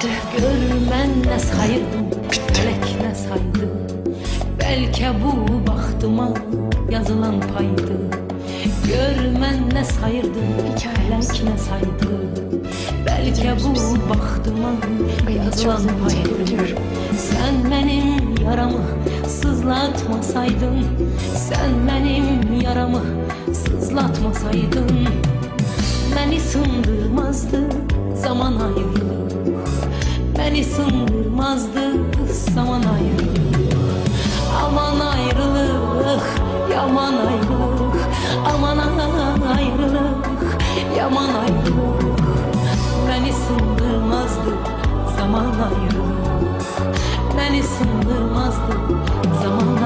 bitti. Görmən nə sayırdım, felek nə saydı. Bəlkə bu baxtıma yazılan paydı. Görmən nə sayırdım, felek nə saydı. Bəlkə bu baxtıma yazılan paydı. Sen benim yaramı sızlatmasaydın, sen benim yaramı sızlatmasaydın, beni sındırmazdı zaman ayrılık, beni sındırmazdı zaman ayrılık. Aman ayrılık, yaman ayrılık, aman ayrılık, yaman ayrılık, beni sındırmazdı zaman ayrılık, beni sındırmazdı zaman